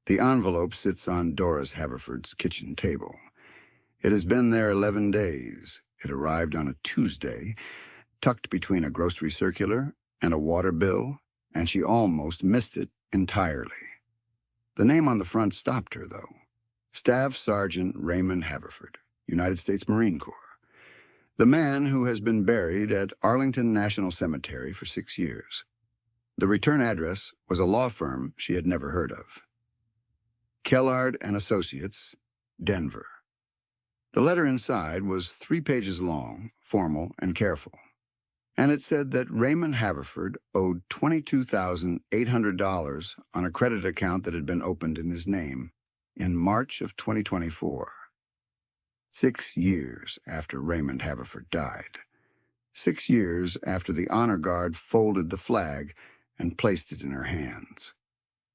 The envelope sits on Doris Haverford's kitchen table. It has been there 11 days. It arrived on a Tuesday, tucked between a grocery circular and a water bill, and she almost missed it entirely. The name on the front stopped her, though. Staff Sergeant Raymond Haverford, United States Marine Corps. The man who has been buried at Arlington National Cemetery for 6 years. The return address was a law firm she had never heard of. Kellard and Associates, Denver. The letter inside was 3 pages long, formal and careful, and it said that Raymond Haverford owed $22,800 on a credit account that had been opened in his name in March of 2024. 6 years after Raymond Haverford died. 6 years after the honor guard folded the flag and placed it in her hands.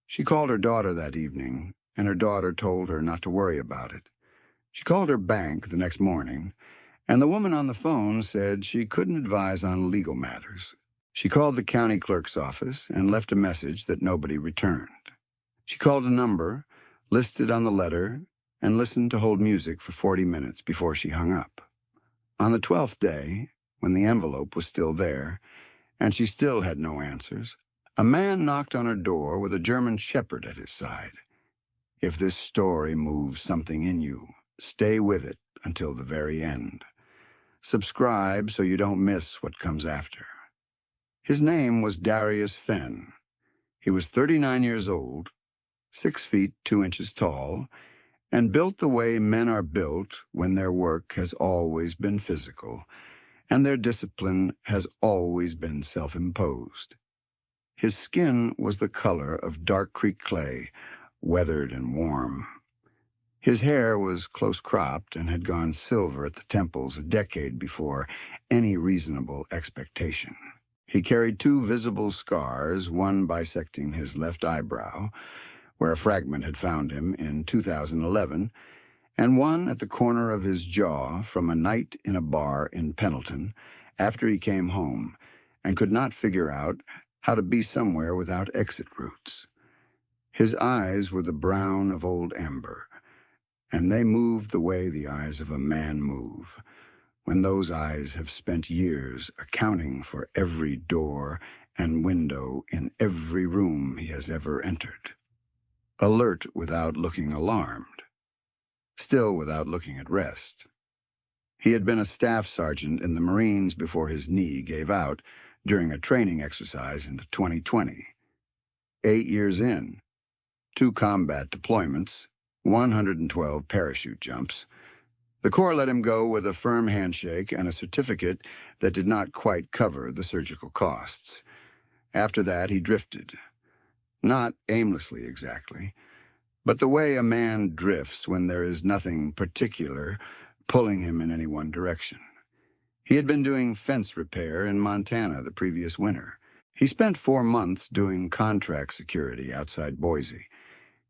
She called her daughter that evening, and her daughter told her not to worry about it. She called her bank the next morning, and the woman on the phone said she couldn't advise on legal matters. She called the county clerk's office and left a message that nobody returned. She called a number, listed on the letter, and listened to hold music for 40 minutes before she hung up. On the 12th day, when the envelope was still there, and she still had no answers, a man knocked on her door with a German shepherd at his side. If this story moves something in you, stay with it until the very end. Subscribe so you don't miss what comes after. His name was Darius Fenn. He was 39 years old, 6 feet 2 inches tall, and built the way men are built when their work has always been physical, and their discipline has always been self-imposed. His skin was the color of dark creek clay, weathered and warm. His hair was close-cropped and had gone silver at the temples a decade before any reasonable expectation. He carried 2 visible scars, one bisecting his left eyebrow, where a fragment had found him in 2011, and one at the corner of his jaw from a night in a bar in Pendleton after he came home and could not figure out how to be somewhere without exit routes. His eyes were the brown of old amber, and they moved the way the eyes of a man move, when those eyes have spent years accounting for every door and window in every room he has ever entered. Alert without looking alarmed, still without looking at rest. He had been a staff sergeant in the Marines before his knee gave out during a training exercise in 2020. 8 years in, 2 combat deployments, 112 parachute jumps. The Corps let him go with a firm handshake and a certificate that did not quite cover the surgical costs. After that, he drifted. Not aimlessly exactly, but the way a man drifts when there is nothing particular pulling him in any one direction. He had been doing fence repair in Montana the previous winter. He spent 4 months doing contract security outside Boise.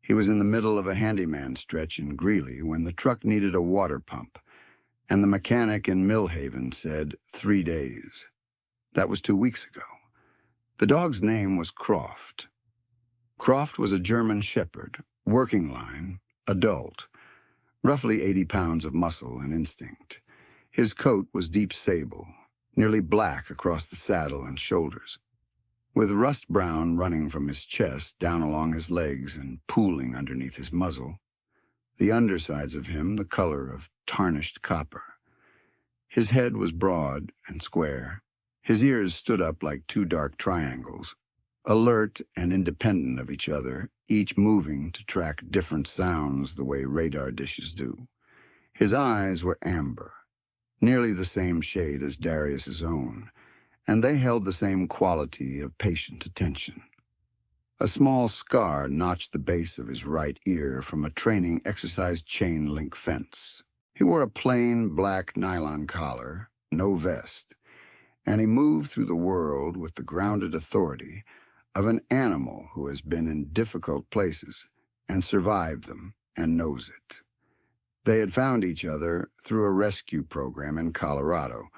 He was in the middle of a handyman stretch in Greeley when the truck needed a water pump, and the mechanic in Millhaven said 3 days. That was 2 weeks ago. The dog's name was Croft. Croft was a German shepherd, working line, adult, roughly 80 pounds of muscle and instinct. His coat was deep sable, nearly black across the saddle and shoulders, with rust brown running from his chest down along his legs and pooling underneath his muzzle. The undersides of him the color of tarnished copper. His head was broad and square. His ears stood up like 2 dark triangles, alert and independent of each other, each moving to track different sounds the way radar dishes do. His eyes were amber, nearly the same shade as Darius's own, and they held the same quality of patient attention. A small scar notched the base of his right ear from a training exercise chain link fence. He wore a plain black nylon collar, no vest, and he moved through the world with the grounded authority of an animal who has been in difficult places and survived them and knows it. They had found each other through a rescue program in Colorado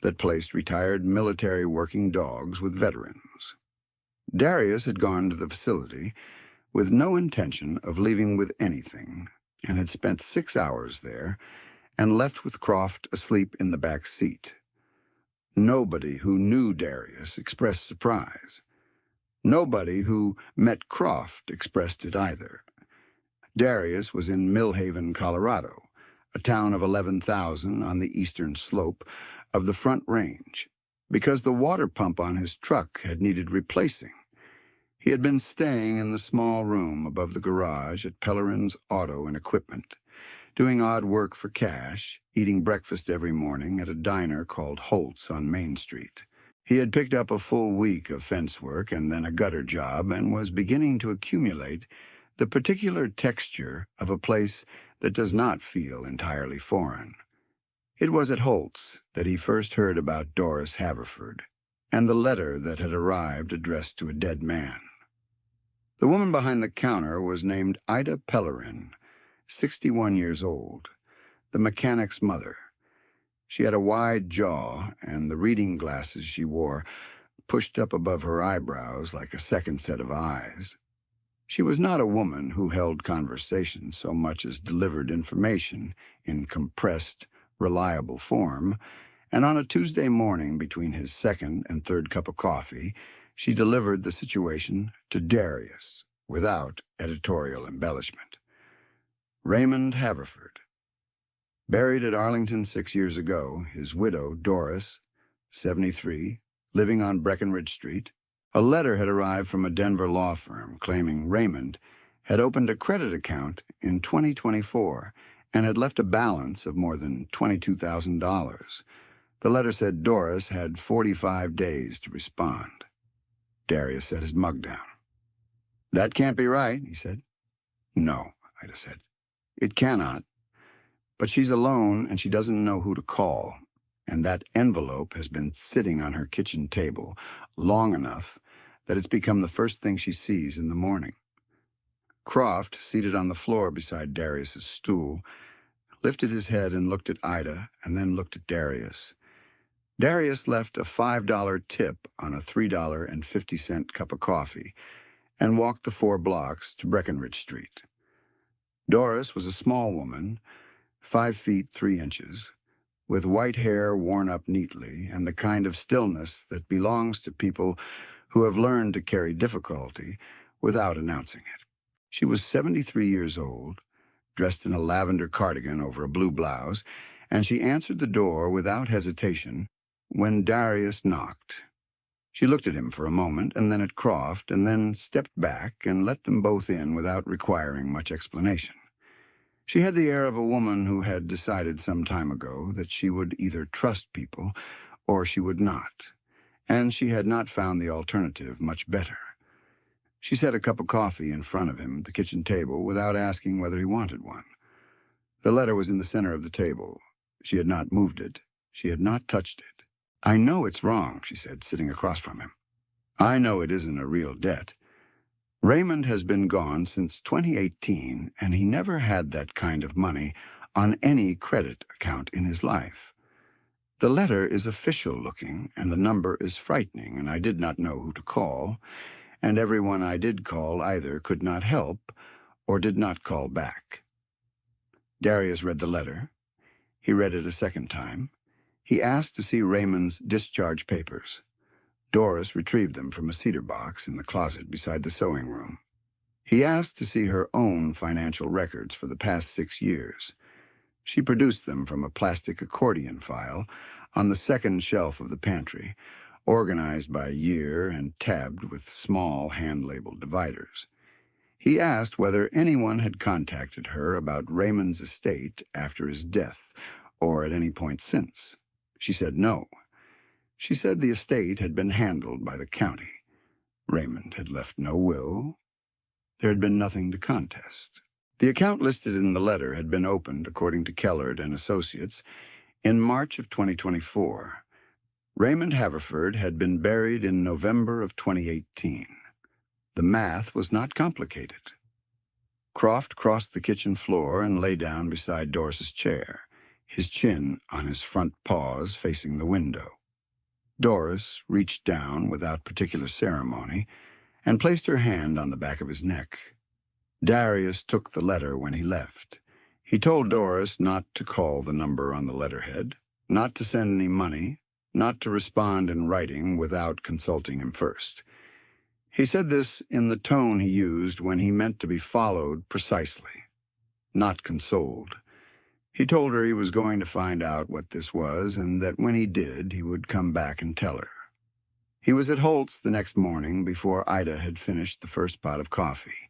that placed retired military working dogs with veterans. Darius had gone to the facility, with no intention of leaving with anything, and had spent 6 hours there and left with Croft asleep in the back seat. Nobody who knew Darius expressed surprise. Nobody who met Croft expressed it either. Darius was in Millhaven, Colorado, a town of 11,000 on the eastern slope of the Front Range, because the water pump on his truck had needed replacing. He had been staying in the small room above the garage at Pellerin's Auto and Equipment, doing odd work for cash, eating breakfast every morning at a diner called Holt's on Main Street. He had picked up a full week of fence work and then a gutter job and was beginning to accumulate the particular texture of a place that does not feel entirely foreign. It was at Holt's that he first heard about Doris Haverford and the letter that had arrived addressed to a dead man. The woman behind the counter was named Ida Pellerin, 61 years old, the mechanic's mother. She had a wide jaw, and the reading glasses she wore pushed up above her eyebrows like a second set of eyes. She was not a woman who held conversation so much as delivered information in compressed, reliable form, and on a Tuesday morning between his second and third cup of coffee, she delivered the situation to Darius without editorial embellishment. Raymond Haverford. Buried at Arlington 6 years ago, his widow, Doris, 73, living on Breckenridge Street. A letter had arrived from a Denver law firm claiming Raymond had opened a credit account in 2024 and had left a balance of more than $22,000. The letter said Doris had 45 days to respond. Darius set his mug down. "That can't be right," he said. "No," Ida said. "It cannot. But she's alone and she doesn't know who to call, and that envelope has been sitting on her kitchen table long enough that it's become the first thing she sees in the morning." Croft, seated on the floor beside Darius's stool, lifted his head and looked at Ida and then looked at Darius. Darius left a $5 tip on a $3.50 cup of coffee and walked the 4 blocks to Breckenridge Street. Doris was a small woman, 5 feet 3 inches, with white hair worn up neatly and the kind of stillness that belongs to people who have learned to carry difficulty without announcing it. She was 73 years old, dressed in a lavender cardigan over a blue blouse, and she answered the door without hesitation when Darius knocked. She looked at him for a moment, and then at Croft, and then stepped back and let them both in without requiring much explanation. She had the air of a woman who had decided some time ago that she would either trust people or she would not, and she had not found the alternative much better. She set a cup of coffee in front of him at the kitchen table without asking whether he wanted one. The letter was in the center of the table. She had not moved it. She had not touched it. "I know it's wrong," she said, sitting across from him. "I know it isn't a real debt. Raymond has been gone since 2018, and he never had that kind of money on any credit account in his life. The letter is official-looking, and the number is frightening, and I did not know who to call, and everyone I did call either could not help or did not call back." Darius read the letter. He read it a second time. He asked to see Raymond's discharge papers. Doris retrieved them from a cedar box in the closet beside the sewing room. He asked to see her own financial records for the past 6 years. She produced them from a plastic accordion file on the second shelf of the pantry, organized by year and tabbed with small hand-labeled dividers. He asked whether anyone had contacted her about Raymond's estate after his death, or at any point since. She said no. She said the estate had been handled by the county. Raymond had left no will. There had been nothing to contest. The account listed in the letter had been opened, according to Kellard and Associates, in March of 2024. Raymond Haverford had been buried in November of 2018. The math was not complicated. Croft crossed the kitchen floor and lay down beside Doris's chair, his chin on his front paws facing the window. Doris reached down without particular ceremony and placed her hand on the back of his neck. Darius took the letter when he left. He told Doris not to call the number on the letterhead, not to send any money, not to respond in writing without consulting him first. He said this in the tone he used when he meant to be followed precisely, not consoled. He told her he was going to find out what this was and that when he did, he would come back and tell her. He was at Holt's the next morning before Ida had finished the first pot of coffee,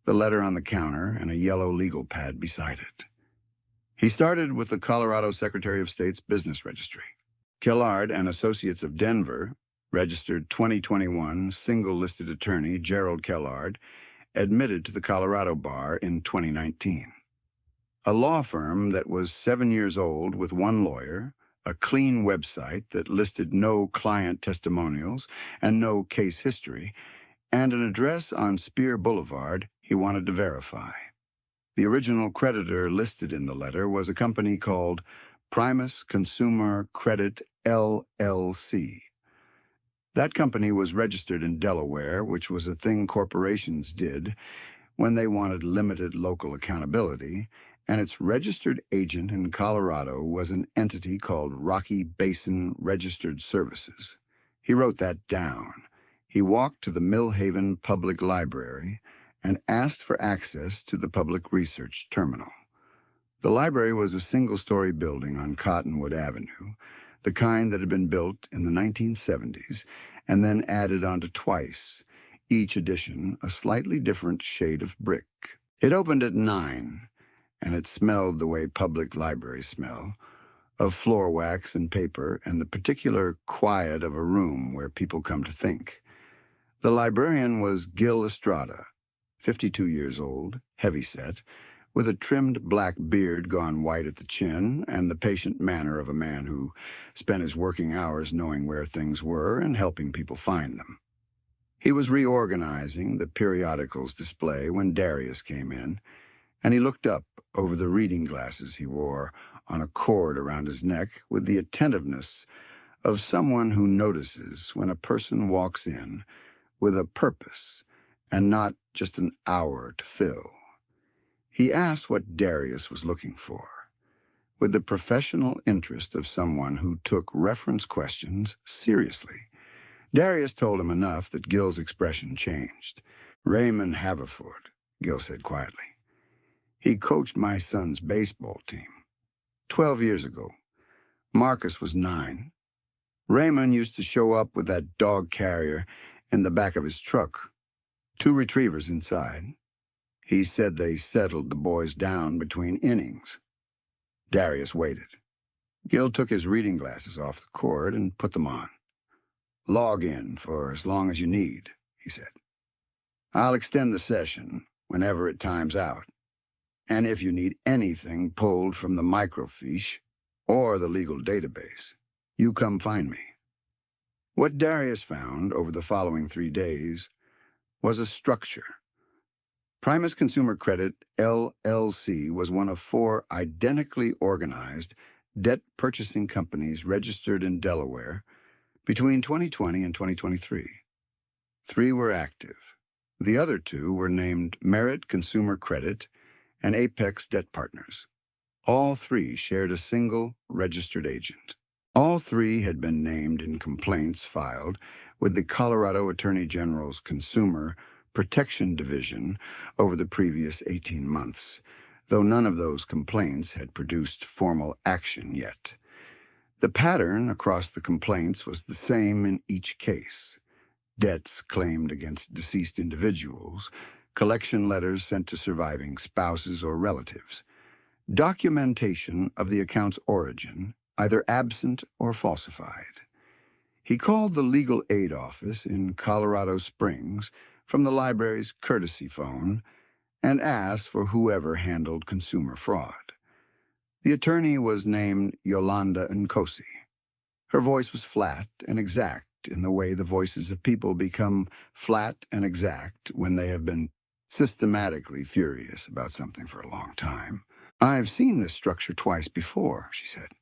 the letter on the counter and a yellow legal pad beside it. He started with the Colorado Secretary of State's business registry. Kellard and Associates of Denver, registered 2021 single-listed attorney Gerald Kellard, admitted to the Colorado bar in 2019. A law firm that was 7 years old with one lawyer, a clean website that listed no client testimonials and no case history, and an address on Spear Boulevard he wanted to verify. The original creditor listed in the letter was a company called Primus Consumer Credit, LLC. That company was registered in Delaware, which was a thing corporations did when they wanted limited local accountability, and its registered agent in Colorado was an entity called Rocky Basin Registered Services. He wrote that down. He walked to the Millhaven Public Library and asked for access to the Public Research Terminal. The library was a single-story building on Cottonwood Avenue, the kind that had been built in the 1970s and then added onto twice, each edition a slightly different shade of brick. It opened at 9, and it smelled the way public libraries smell, of floor wax and paper and the particular quiet of a room where people come to think. The librarian was Gil Estrada, 52 years old, heavy-set, with a trimmed black beard gone white at the chin and the patient manner of a man who spent his working hours knowing where things were and helping people find them. He was reorganizing the periodicals display when Darius came in, and he looked up over the reading glasses he wore on a cord around his neck with the attentiveness of someone who notices when a person walks in with a purpose and not just an hour to fill. He asked what Darius was looking for, with the professional interest of someone who took reference questions seriously. Darius told him enough that Gil's expression changed. "Raymond Haverford," Gil said quietly. "He coached my son's baseball team 12 years ago. Marcus was 9. Raymond used to show up with that dog carrier in the back of his truck, 2 retrievers inside. He said they settled the boys down between innings." Darius waited. Gil took his reading glasses off the cord and put them on. "Log in for as long as you need," he said. "I'll extend the session whenever it times out. And if you need anything pulled from the microfiche or the legal database, you come find me." What Darius found over the following 3 days was a structure. Primus Consumer Credit, LLC, was one of 4 identically organized debt purchasing companies registered in Delaware between 2020 and 2023. 3 were active. The other 2 were named Merit Consumer Credit and Apex Debt Partners. All 3 shared a single registered agent. All 3 had been named in complaints filed with the Colorado Attorney General's Consumer Protection Division over the previous 18 months, though none of those complaints had produced formal action yet. The pattern across the complaints was the same in each case: debts claimed against deceased individuals, collection letters sent to surviving spouses or relatives, documentation of the account's origin, either absent or falsified. He called the legal aid office in Colorado Springs from the library's courtesy phone and asked for whoever handled consumer fraud. The attorney was named Yolanda Nkosi. Her voice was flat and exact in the way the voices of people become flat and exact when they have been systematically furious about something for a long time. "I've seen this structure twice before," she said.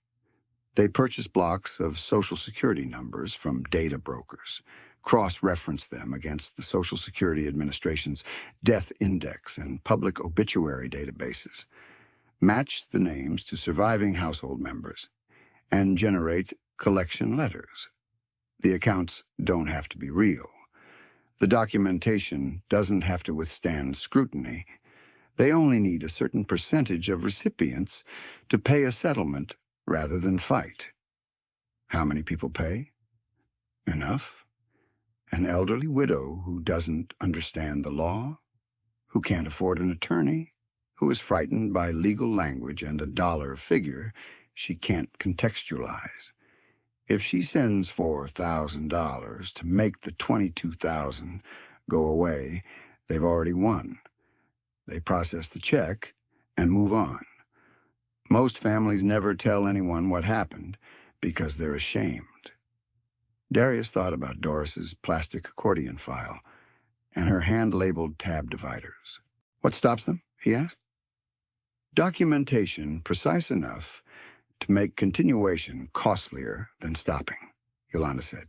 They purchased blocks of Social Security numbers from data brokers, cross-reference them against the Social Security Administration's death index and public obituary databases, match the names to surviving household members, and generate collection letters. The accounts don't have to be real. The documentation doesn't have to withstand scrutiny. They only need a certain percentage of recipients to pay a settlement rather than fight. How many people pay? Enough. An elderly widow who doesn't understand the law, who can't afford an attorney, who is frightened by legal language and a dollar figure she can't contextualize. If she sends $4,000 to make the $22,000 go away, they've already won. They process the check and move on. Most families never tell anyone what happened because they're ashamed. Darius thought about Doris's plastic accordion file and her hand-labeled tab dividers. What stops them? He asked. Documentation precise enough to make continuation costlier than stopping, Yolanda said.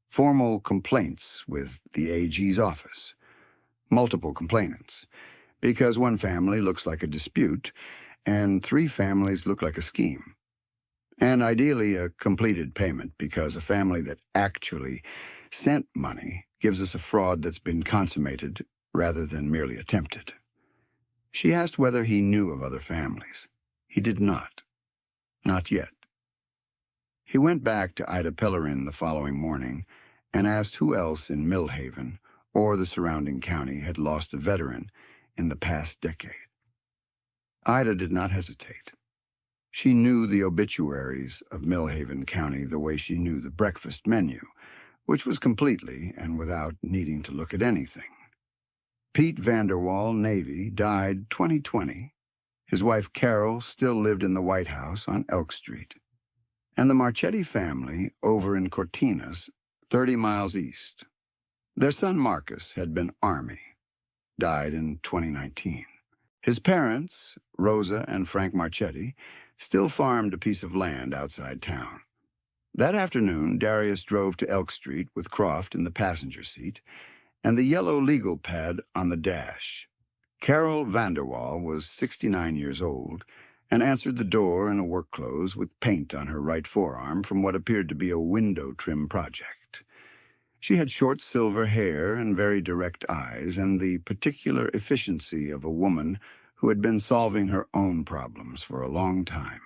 Formal complaints with the AG's office. Multiple complainants, because one family looks like a dispute and 3 families look like a scheme. And ideally a completed payment, because a family that actually sent money gives us a fraud that's been consummated rather than merely attempted. She asked whether he knew of other families. He did not. Not yet. He went back to Ida Pellerin the following morning and asked who else in Millhaven or the surrounding county had lost a veteran in the past decade. Ida did not hesitate. She knew the obituaries of Millhaven County the way she knew the breakfast menu, which was completely and without needing to look at anything. Pete Vanderwall, Navy, died 2020. His wife Carol still lived in the White House on Elk Street. And the Marchetti family over in Cortinas, 30 miles east. Their son Marcus had been Army, died in 2019. His parents, Rosa and Frank Marchetti, still farmed a piece of land outside town. That afternoon, Darius drove to Elk Street with Croft in the passenger seat and the yellow legal pad on the dash. Carol Vanderwall was 69 years old and answered the door in a work clothes with paint on her right forearm from what appeared to be a window trim project. She had short silver hair and very direct eyes and the particular efficiency of a woman who had been solving her own problems for a long time.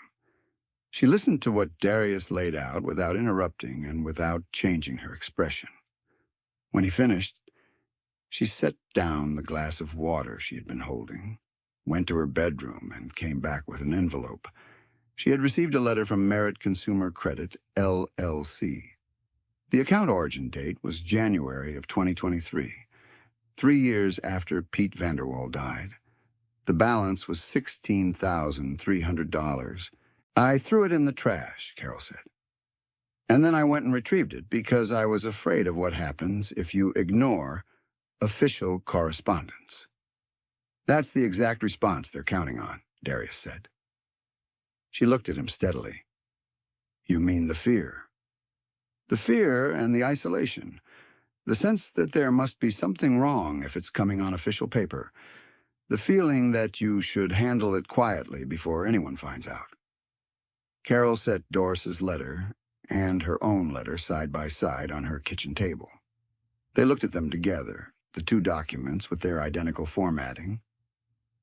She listened to what Darius laid out without interrupting and without changing her expression. When he finished, she set down the glass of water she had been holding, went to her bedroom, and came back with an envelope. She had received a letter from Merit Consumer Credit, LLC. The account origin date was January of 2023, 3 years after Pete Vanderwall died. The balance was $16,300. I threw it in the trash, Carol said. And then I went and retrieved it because I was afraid of what happens if you ignore official correspondence. That's the exact response they're counting on, Darius said. She looked at him steadily. You mean the fear? The fear and the isolation. The sense that there must be something wrong if it's coming on official paper. The feeling that you should handle it quietly before anyone finds out. Carol set Doris's letter and her own letter side by side on her kitchen table. They looked at them together, the 2 documents with their identical formatting,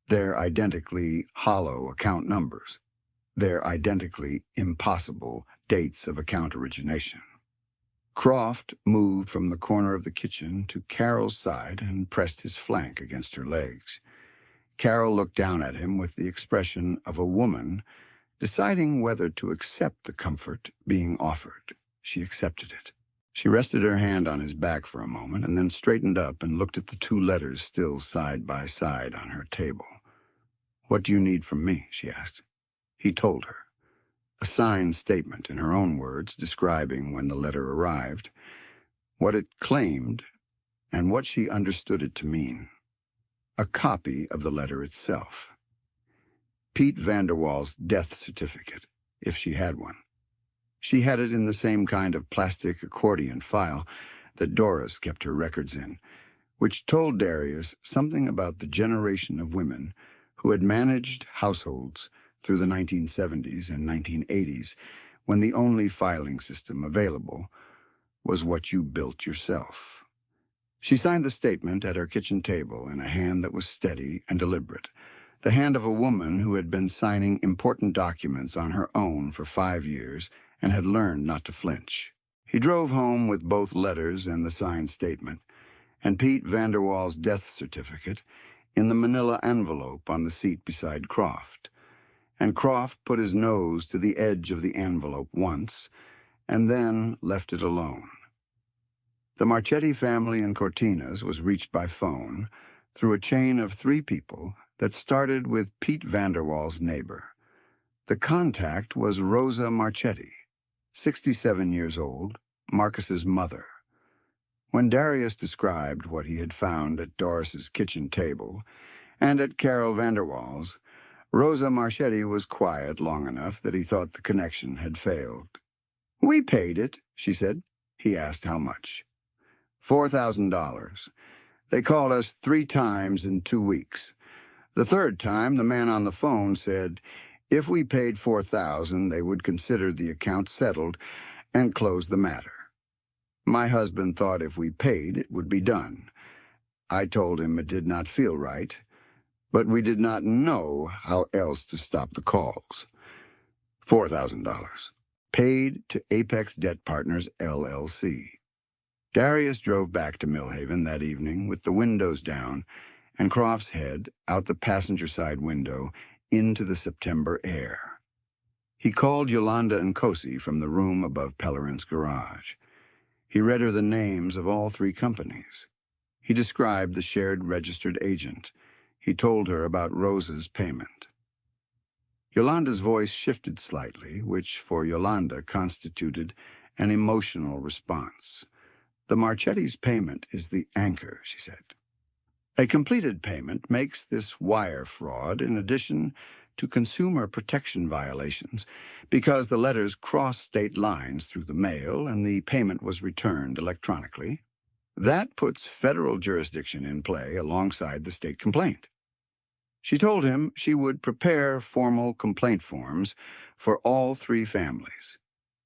their identically hollow account numbers, their identically impossible dates of account origination. Croft moved from the corner of the kitchen to Carol's side and pressed his flank against her legs. Carol looked down at him with the expression of a woman deciding whether to accept the comfort being offered. She accepted it. She rested her hand on his back for a moment and then straightened up and looked at the 2 letters still side by side on her table. What do you need from me? She asked. He told her. A signed statement in her own words describing when the letter arrived, what it claimed, and what she understood it to mean. A copy of the letter itself. Pete Vanderwall's death certificate, if she had one. She had it in the same kind of plastic accordion file that Doris kept her records in, which told Darius something about the generation of women who had managed households through the 1970s and 1980s, when the only filing system available was what you built yourself. She signed the statement at her kitchen table in a hand that was steady and deliberate, the hand of a woman who had been signing important documents on her own for 5 years and had learned not to flinch. He drove home with both letters and the signed statement, and Pete Vanderwall's death certificate in the manila envelope on the seat beside Croft. And Croft put his nose to the edge of the envelope once, and then left it alone. The Marchetti family in Cortinas was reached by phone through a chain of 3 people that started with Pete Vanderwall's neighbor. The contact was Rosa Marchetti, 67 years old, Marcus's mother. When Darius described what he had found at Doris's kitchen table and at Carol Vanderwall's, Rosa Marchetti was quiet long enough that he thought the connection had failed. "We paid it," she said. He asked how much. $4,000. They called us 3 times in 2 weeks. The 3rd time, the man on the phone said if we paid $4,000, they would consider the account settled and close the matter. My husband thought if we paid, it would be done. I told him it did not feel right, but we did not know how else to stop the calls. $4,000. Paid to Apex Debt Partners, LLC. Darius drove back to Millhaven that evening with the windows down and Croft's head out the passenger side window into the September air. He called Yolanda Nkosi from the room above Pellerin's garage. He read her the names of all 3 companies. He described the shared registered agent. He told her about Rosa's payment. Yolanda's voice shifted slightly, which for Yolanda constituted an emotional response. "The Marchetti's payment is the anchor," she said. "A completed payment makes this wire fraud in addition to consumer protection violations because the letters cross state lines through the mail and the payment was returned electronically. That puts federal jurisdiction in play alongside the state complaint." She told him she would prepare formal complaint forms for all 3 families.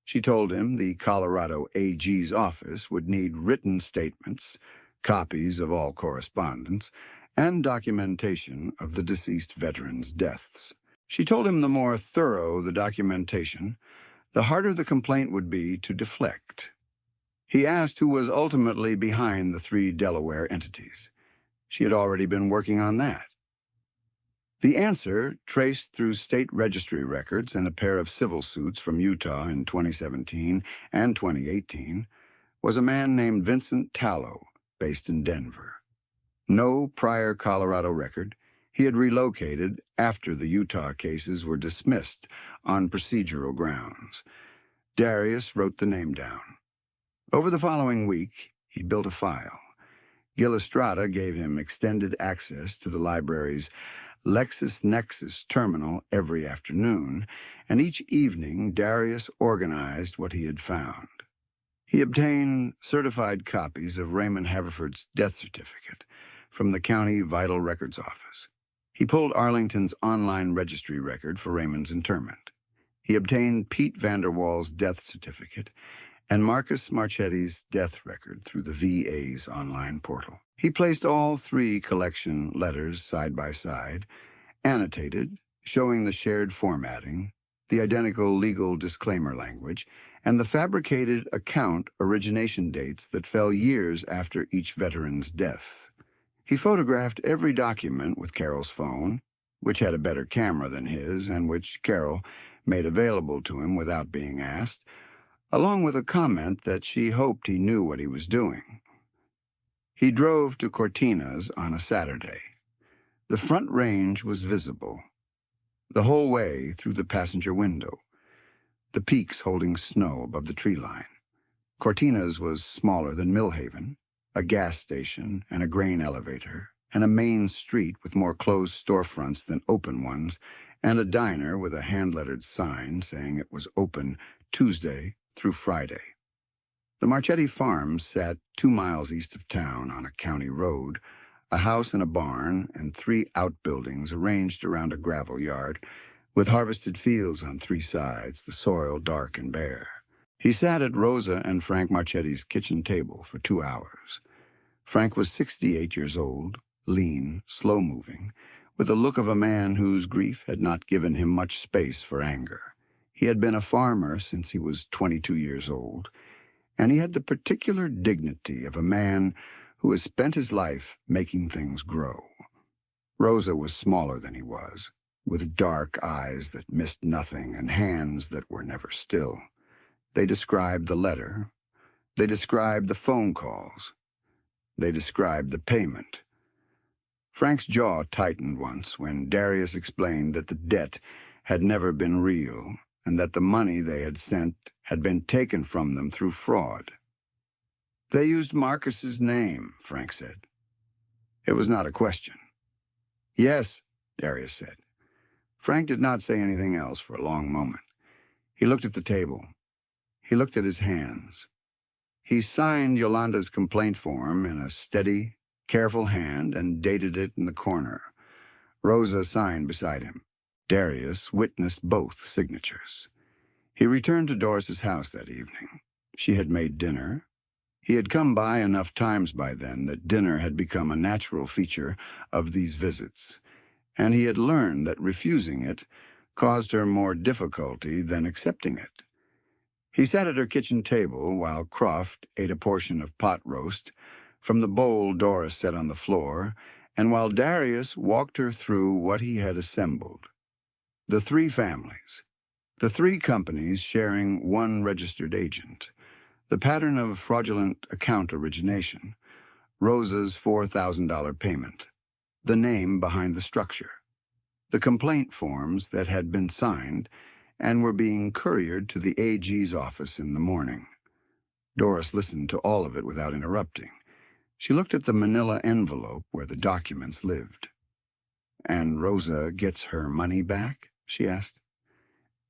She told him the Colorado AG's office would need written statements, copies of all correspondence, and documentation of the deceased veterans' deaths. She told him the more thorough the documentation, the harder the complaint would be to deflect. He asked who was ultimately behind the 3 Delaware entities. She had already been working on that. The answer, traced through state registry records and a pair of civil suits from Utah in 2017 and 2018, was a man named Vincent Tallow, based in Denver. No prior Colorado record. He had relocated after the Utah cases were dismissed on procedural grounds. Darius wrote the name down. Over the following week, he built a file. Gil Estrada gave him extended access to the library's LexisNexis terminal every afternoon, and each evening Darius organized what he had found. He obtained certified copies of Raymond Haverford's death certificate from the County Vital Records Office. He pulled Arlington's online registry record for Raymond's interment. He obtained Pete Vanderwall's death certificate and Marcus Marchetti's death record through the VA's online portal. He placed all 3 collection letters side by side, annotated, showing the shared formatting, the identical legal disclaimer language, and the fabricated account origination dates that fell years after each veteran's death. He photographed every document with Carol's phone, which had a better camera than his and which Carol made available to him without being asked, along with a comment that she hoped he knew what he was doing. He drove to Cortinas on a Saturday. The front range was visible, the whole way through the passenger window, the peaks holding snow above the tree line. Cortinas was smaller than Millhaven, a gas station and a grain elevator, and a main street with more closed storefronts than open ones, and a diner with a hand-lettered sign saying it was open Tuesday through Friday. The The Marchetti farm sat 2 miles east of town on a county road, a house and a barn and 3 outbuildings arranged around a gravel yard, with harvested fields on 3 sides, the soil dark and bare. He sat at Rosa and Frank Marchetti's kitchen table for 2 hours. Frank was 68 years old, lean, slow-moving, with the look of a man whose grief had not given him much space for anger. He had been a farmer since he was 22 years old, and he had the particular dignity of a man who has spent his life making things grow. Rosa was smaller than he was, with dark eyes that missed nothing and hands that were never still. They described the letter. They described the phone calls. They described the payment. Frank's jaw tightened once when Darius explained that the debt had never been real and that the money they had sent had been taken from them through fraud. They used Marcus's name, Frank said. It was not a question. Yes, Darius said. Frank did not say anything else for a long moment. He looked at the table. He looked at his hands. He signed Yolanda's complaint form in a steady, careful hand and dated it in the corner. Rosa signed beside him. Darius witnessed both signatures. He returned to Doris's house that evening. She had made dinner. He had come by enough times by then that dinner had become a natural feature of these visits, and he had learned that refusing it caused her more difficulty than accepting it. He sat at her kitchen table while Croft ate a portion of pot roast from the bowl Doris set on the floor, and while Darius walked her through what he had assembled. The 3 families, the 3 companies sharing one registered agent, the pattern of fraudulent account origination, Rosa's $4,000 payment, the name behind the structure, the complaint forms that had been signed and were being couriered to the AG's office in the morning. Doris listened to all of it without interrupting. She looked at the manila envelope where the documents lived. "And Rosa gets her money back?" she asked.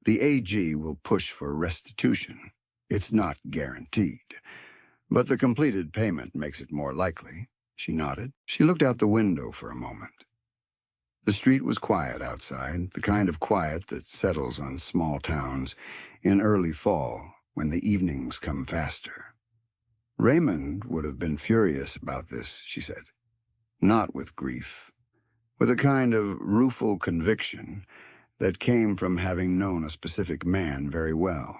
"The AG will push for restitution. It's not guaranteed, but the completed payment makes it more likely." She nodded. She looked out the window for a moment. The street was quiet outside, the kind of quiet that settles on small towns in early fall when the evenings come faster. Raymond would have been furious about this, she said. Not with grief, with a kind of rueful conviction that came from having known a specific man very well.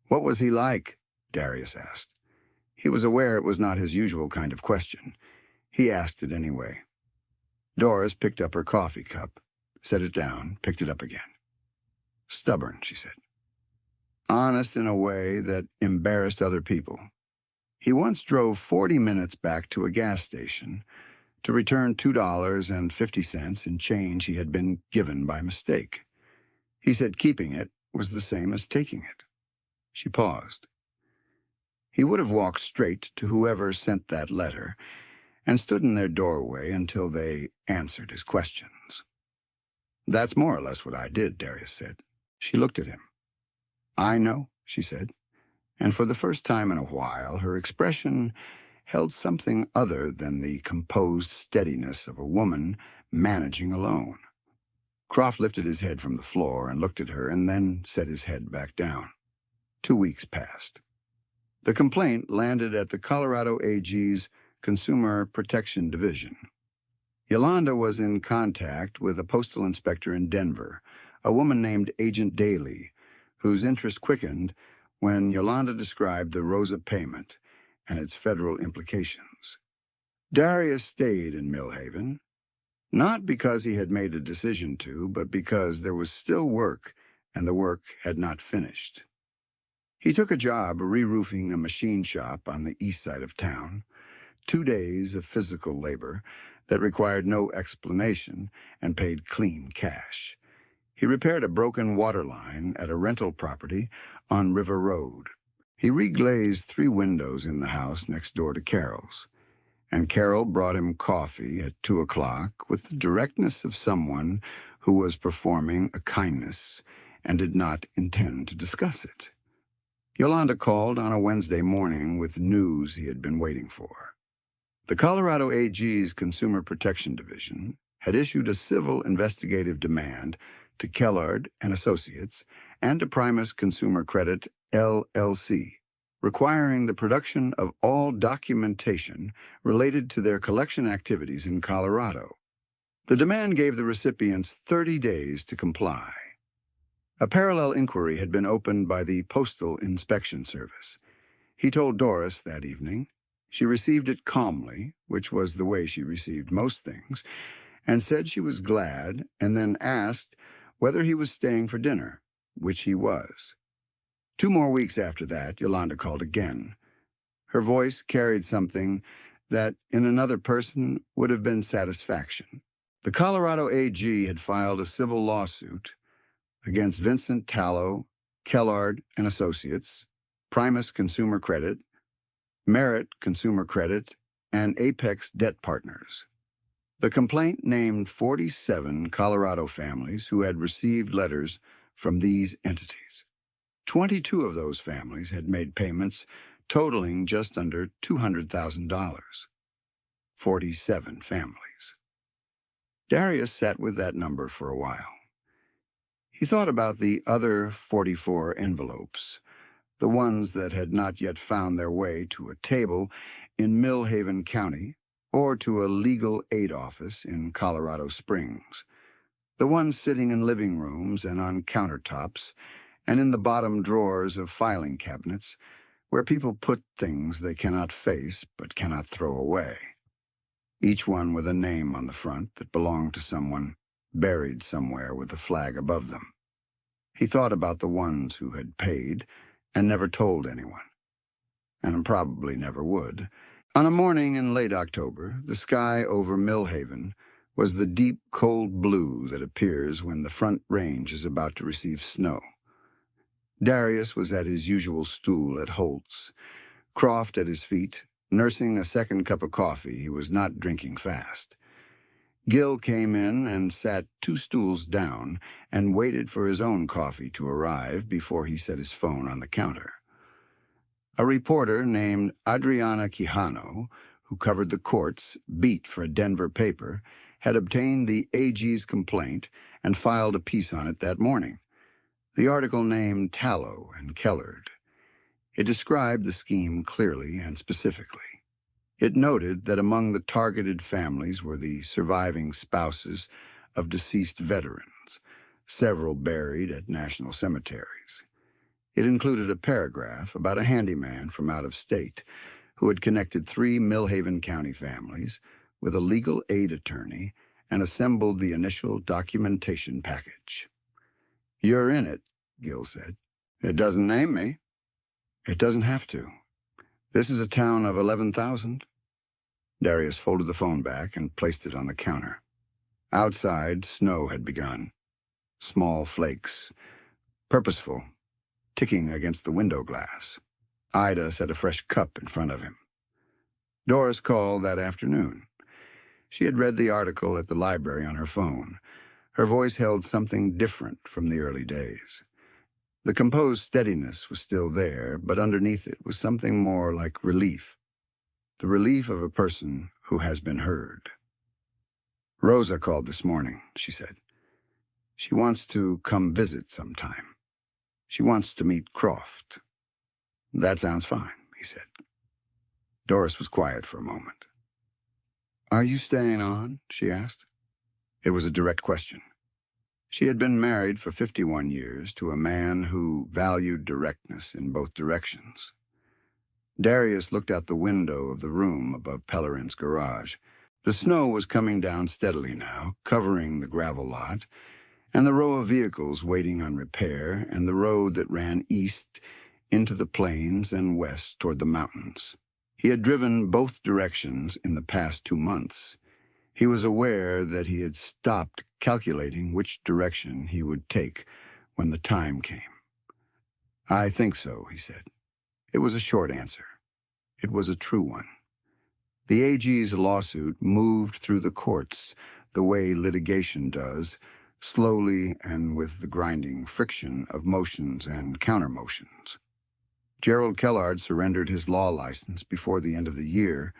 "What was he like?" Darius asked. He was aware it was not his usual kind of question. He asked it anyway. Doris picked up her coffee cup, set it down, picked it up again. "Stubborn," she said. "Honest in a way that embarrassed other people. He once drove 40 minutes back to a gas station to return $2.50 in change he had been given by mistake. He said keeping it was the same as taking it." She paused. He would have walked straight to whoever sent that letter and stood in their doorway until they answered his questions. "That's more or less what I did," Darius said. She looked at him. "I know," she said, and for the first time in a while her expression held something other than the composed steadiness of a woman managing alone. Croft lifted his head from the floor and looked at her and then set his head back down. 2 weeks passed. The complaint landed at the Colorado AG's Consumer Protection Division. Yolanda was in contact with a postal inspector in Denver, a woman named Agent Daly, whose interest quickened when Yolanda described the Rosa payment and its federal implications. Darius stayed in Millhaven, not because he had made a decision to, but because there was still work, and the work had not finished. He took a job re-roofing a machine shop on the east side of town, 2 days of physical labor that required no explanation and paid clean cash. He repaired a broken water line at a rental property on River Road. He reglazed 3 windows in the house next door to Carol's, and Carol brought him coffee at 2 o'clock with the directness of someone who was performing a kindness and did not intend to discuss it. Yolanda called on a Wednesday morning with news he had been waiting for. The Colorado AG's Consumer Protection Division had issued a civil investigative demand to Kellard and Associates and to Primus Consumer Credit, LLC, requiring the production of all documentation related to their collection activities in Colorado. The demand gave the recipients 30 days to comply. A parallel inquiry had been opened by the Postal Inspection Service. He told Doris that evening. She received it calmly, which was the way she received most things, and said she was glad, and then asked whether he was staying for dinner, which he was. 2 more weeks after that, Yolanda called again. Her voice carried something that, in another person, would have been satisfaction. The Colorado AG had filed a civil lawsuit against Vincent Tallow, Kellard and Associates, Primus Consumer Credit, Merit Consumer Credit, and Apex Debt Partners. The complaint named 47 Colorado families who had received letters from these entities. 22 of those families had made payments totaling just under $200,000. 47 families. Darius sat with that number for a while. He thought about the other 44 envelopes, the ones that had not yet found their way to a table in Millhaven County or to a legal aid office in Colorado Springs, the ones sitting in living rooms and on countertops and in the bottom drawers of filing cabinets where people put things they cannot face but cannot throw away, each one with a name on the front that belonged to someone buried somewhere with a flag above them. He thought about the ones who had paid and never told anyone, and probably never would. On a morning in late October, the sky over Millhaven was the deep, cold blue that appears when the Front Range is about to receive snow. Darius was at his usual stool at Holt's, Croft at his feet, nursing a second cup of coffee he was not drinking fast. Gil came in and sat 2 stools down and waited for his own coffee to arrive before he set his phone on the counter. A reporter named Adriana Quijano, who covered the courts, beat for a Denver paper, had obtained the AG's complaint and filed a piece on it that morning. The article named Tallow and Kellard. It described the scheme clearly and specifically. It noted that among the targeted families were the surviving spouses of deceased veterans, several buried at national cemeteries. It included a paragraph about a handyman from out of state who had connected 3 Millhaven County families with a legal aid attorney and assembled the initial documentation package. "You're in it," Gil said. "It doesn't name me." "It doesn't have to. This is a town of 11,000. Darius folded the phone back and placed it on the counter. Outside, snow had begun. Small flakes. Purposeful. Ticking against the window glass. Ida set a fresh cup in front of him. Doris called that afternoon. She had read the article at the library on her phone. Her voice held something different from the early days. The composed steadiness was still there, but underneath it was something more like relief. The relief of a person who has been heard. "Rosa called this morning," she said. "She wants to come visit sometime. She wants to meet Croft." "That sounds fine," he said. Doris was quiet for a moment. "Are you staying on?" she asked. It was a direct question. She had been married for 51 years to a man who valued directness in both directions. Darius looked out the window of the room above Pellerin's garage. The snow was coming down steadily now, covering the gravel lot, and the row of vehicles waiting on repair, and the road that ran east into the plains and west toward the mountains. He had driven both directions in the past 2 months. He was aware that he had stopped calculating which direction he would take when the time came. "I think so," he said. It was a short answer. It was a true one. The AG's lawsuit moved through the courts the way litigation does, slowly and with the grinding friction of motions and countermotions. Gerald Kellard surrendered his law license before the end of the year,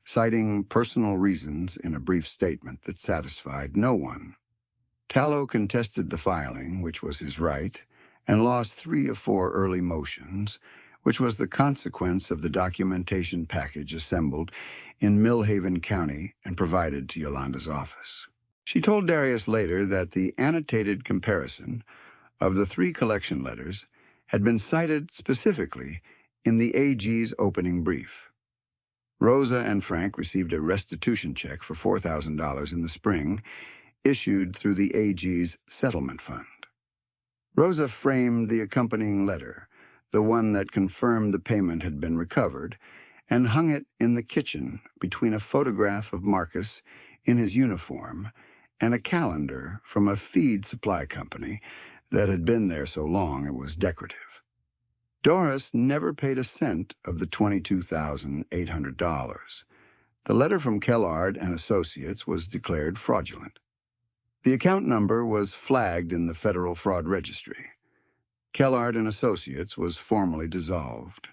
citing personal reasons in a brief statement that satisfied no one. Tallow contested the filing, which was his right, and lost 3 of 4 early motions, which was the consequence of the documentation package assembled in Millhaven County and provided to Yolanda's office. She told Darius later that the annotated comparison of the 3 collection letters had been cited specifically in the AG's opening brief. Rosa and Frank received a restitution check for $4,000 in the spring, issued through the AG's settlement fund. Rosa framed the accompanying letter, the one that confirmed the payment had been recovered, and hung it in the kitchen between a photograph of Marcus in his uniform and a calendar from a feed supply company that had been there so long it was decorative. Doris never paid a cent of the $22,800. The letter from Kellard and Associates was declared fraudulent. The account number was flagged in the Federal Fraud Registry. Kellard and Associates was formally dissolved.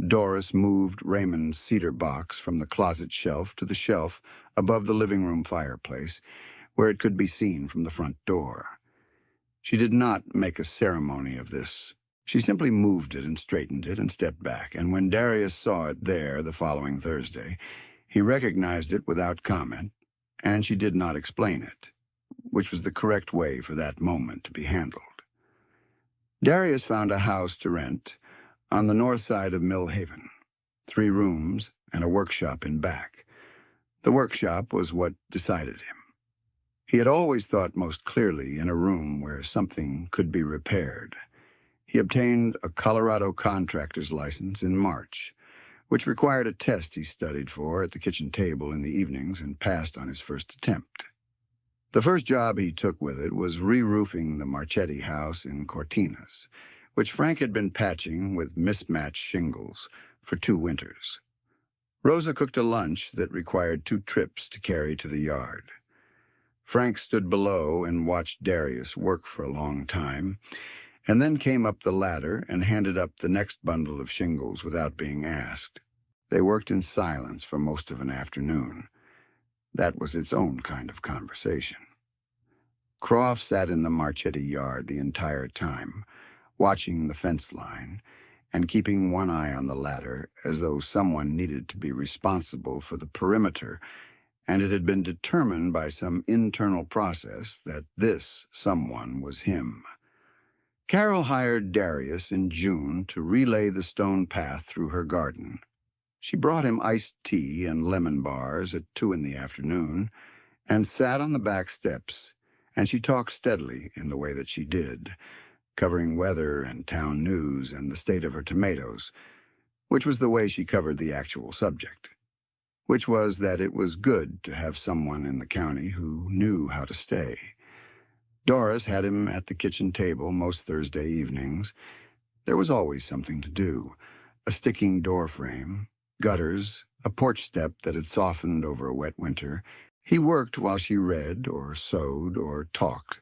Doris moved Raymond's cedar box from the closet shelf to the shelf above the living room fireplace, where it could be seen from the front door. She did not make a ceremony of this. She simply moved it and straightened it and stepped back, and when Darius saw it there the following Thursday, he recognized it without comment, and she did not explain it, which was the correct way for that moment to be handled. Darius found a house to rent on the north side of Millhaven, 3 rooms and a workshop in back. The workshop was what decided him. He had always thought most clearly in a room where something could be repaired. He obtained a Colorado contractor's license in March, which required a test he studied for at the kitchen table in the evenings and passed on his first attempt. The first job he took with it was re-roofing the Marchetti house in Cortinas, which Frank had been patching with mismatched shingles for 2 winters. Rosa cooked a lunch that required 2 trips to carry to the yard. Frank stood below and watched Darius work for a long time, and then came up the ladder and handed up the next bundle of shingles without being asked. They worked in silence for most of an afternoon. That was its own kind of conversation. Croft sat in the Marchetti yard the entire time, watching the fence line and keeping one eye on the ladder as though someone needed to be responsible for the perimeter, and it had been determined by some internal process that this someone was him. Carol hired Darius in June to relay the stone path through her garden. She brought him iced tea and lemon bars at 2 in the afternoon and sat on the back steps, and she talked steadily in the way that she did, covering weather and town news and the state of her tomatoes, which was the way she covered the actual subject, which was that it was good to have someone in the county who knew how to stay. Doris had him at the kitchen table most Thursday evenings. There was always something to do: a sticking door frame, gutters, a porch step that had softened over a wet winter. He worked while she read or sewed or talked,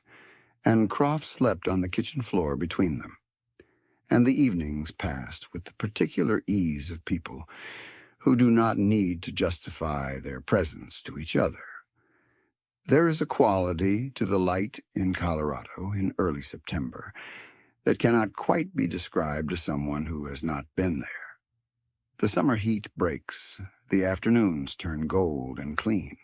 and Croft slept on the kitchen floor between them. And the evenings passed with the particular ease of people who do not need to justify their presence to each other. There is a quality to the light in Colorado in early September that cannot quite be described to someone who has not been there. The summer heat breaks, the afternoons turn gold and clean.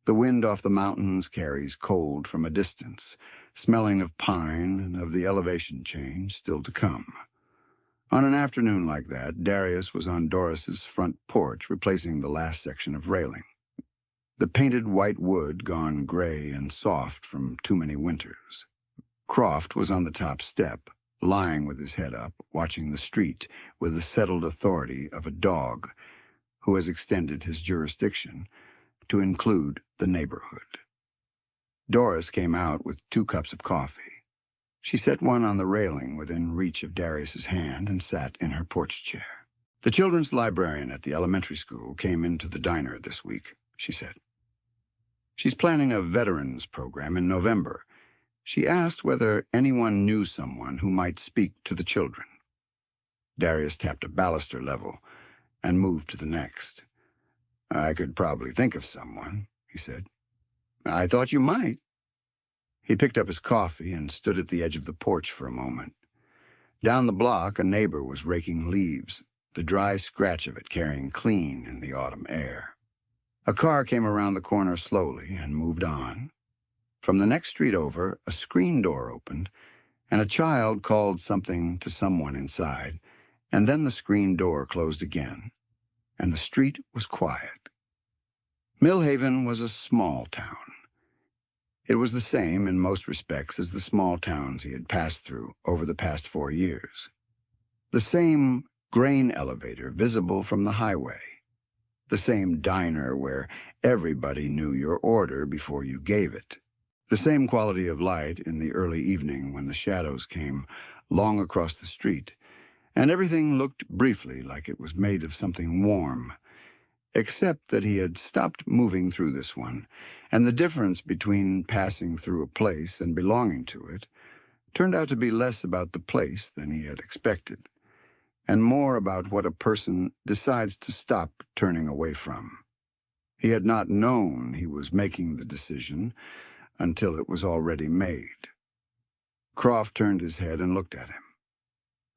The wind off the mountains carries cold from a distance, smelling of pine and of the elevation change still to come. On an afternoon like that, Darius was on Doris's front porch replacing the last section of railing. The painted white wood gone gray and soft from too many winters. Croft was on the top step, lying with his head up, watching the street with the settled authority of a dog who has extended his jurisdiction to include the neighborhood. Doris came out with 2 cups of coffee. She set one on the railing within reach of Darius's hand and sat in her porch chair. The children's librarian at the elementary school came into the diner this week, she said. She's planning a veterans program in November. She asked whether anyone knew someone who might speak to the children. Darius tapped a baluster level and moved to the next. "I could probably think of someone," he said. "I thought you might." He picked up his coffee and stood at the edge of the porch for a moment. Down the block, a neighbor was raking leaves, the dry scratch of it carrying clean in the autumn air. A car came around the corner slowly and moved on. From the next street over, a screen door opened, and a child called something to someone inside, and then the screen door closed again, and the street was quiet. Millhaven was a small town. It was the same in most respects as the small towns he had passed through over the past 4 years. The same grain elevator visible from the highway. The same diner where everybody knew your order before you gave it. The same quality of light in the early evening when the shadows came long across the street, and everything looked briefly like it was made of something warm, except that he had stopped moving through this one, and the difference between passing through a place and belonging to it turned out to be less about the place than he had expected, and more about what a person decides to stop turning away from. He had not known he was making the decision until it was already made. Croft turned his head and looked at him.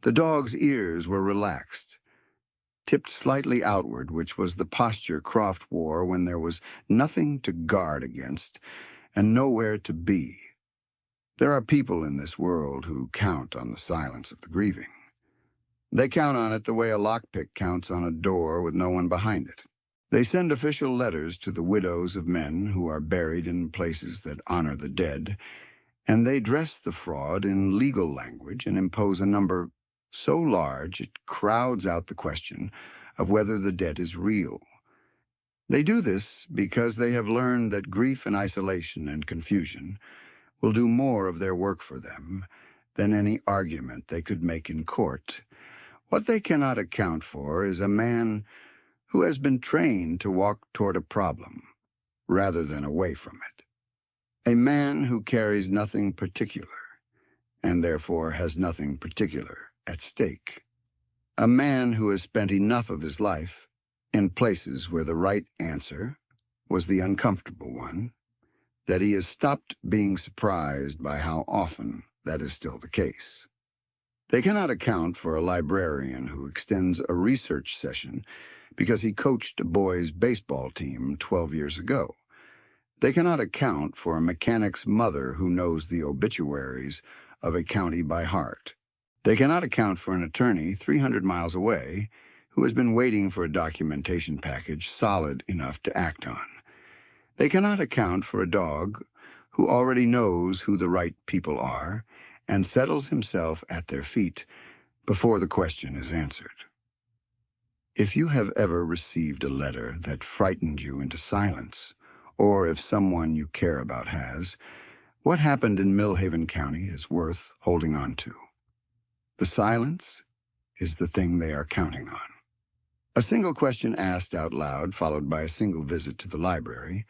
The dog's ears were relaxed, tipped slightly outward, which was the posture Croft wore when there was nothing to guard against and nowhere to be. There are people in this world who count on the silence of the grieving. They count on it the way a lockpick counts on a door with no one behind it. They send official letters to the widows of men who are buried in places that honor the dead, and they dress the fraud in legal language and impose a number so large it crowds out the question of whether the debt is real. They do this because they have learned that grief and isolation and confusion will do more of their work for them than any argument they could make in court. What they cannot account for is a man who has been trained to walk toward a problem rather than away from it. A man who carries nothing particular and therefore has nothing particular at stake. A man who has spent enough of his life in places where the right answer was the uncomfortable one, that he has stopped being surprised by how often that is still the case. They cannot account for a librarian who extends a research session because he coached a boys' baseball team 12 years ago. They cannot account for a mechanic's mother who knows the obituaries of a county by heart. They cannot account for an attorney 300 miles away who has been waiting for a documentation package solid enough to act on. They cannot account for a dog who already knows who the right people are and settles himself at their feet before the question is answered. If you have ever received a letter that frightened you into silence, or if someone you care about has, what happened in Millhaven County is worth holding on to. The silence is the thing they are counting on. A single question asked out loud, followed by a single visit to the library,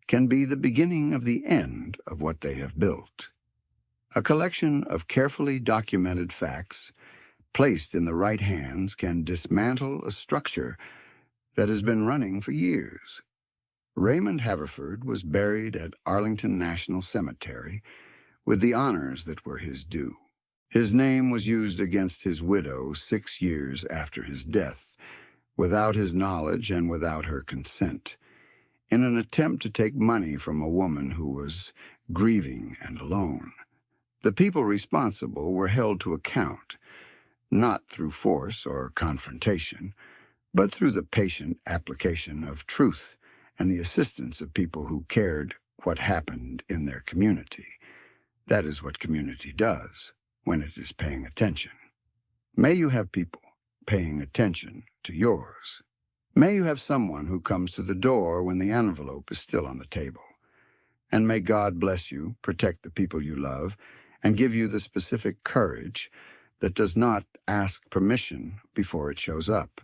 can be the beginning of the end of what they have built. A collection of carefully documented facts placed in the right hands can dismantle a structure that has been running for years. Raymond Haverford was buried at Arlington National Cemetery with the honors that were his due. His name was used against his widow 6 years after his death, without his knowledge and without her consent, in an attempt to take money from a woman who was grieving and alone. The people responsible were held to account, not through force or confrontation, but through the patient application of truth and the assistance of people who cared what happened in their community. That is what community does when it is paying attention. May you have people paying attention to yours. May you have someone who comes to the door when the envelope is still on the table. And may God bless you, protect the people you love, and give you the specific courage that does not ask permission before it shows up.